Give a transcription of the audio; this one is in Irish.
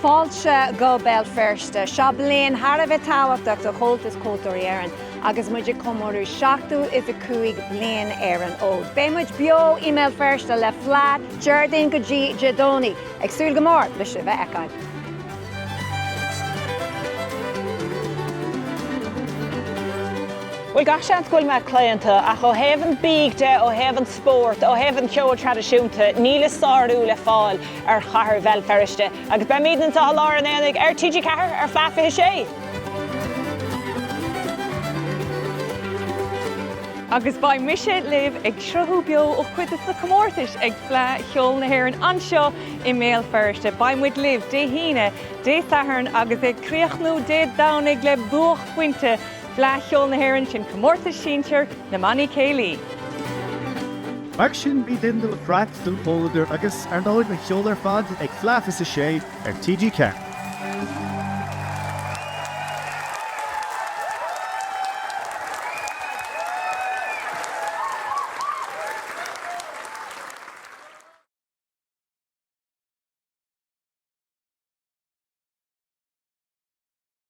fáilte go bell firste, seo bliain thar a bheith táhachtach do chomhaltas cótóirí éireann, agus muidir comórú 75 bliain ar an ód. Bé muid bio email firste le Fleadh Jardín go dtí Jadóní. Ag súil go mór leis a bheith eáil. Well, gasant gwyl me clienta ach o hefn big de, o hefn sport, o hefn ceol tradiisiúnta, níle sarú le fáil ar chahar fel feriste. Agus be mídn ta halar an enig TG cahar ar Fleadh sé. Agus ba mise liv ag srothú bio ó chuidas na comórtais ag Fleadh cheol na hÉireann anseo email firste. Ba muid liv dé híine, dé saharn agus ag críochnú dé dánig le buach puinte Fleadh cheol na hÉireann sin comórtas síntear na Manny Cayley. Mag sin bí dindal frat dún póladar agus ar náid na cheolar fad ag Fleadh sé ar TG Car.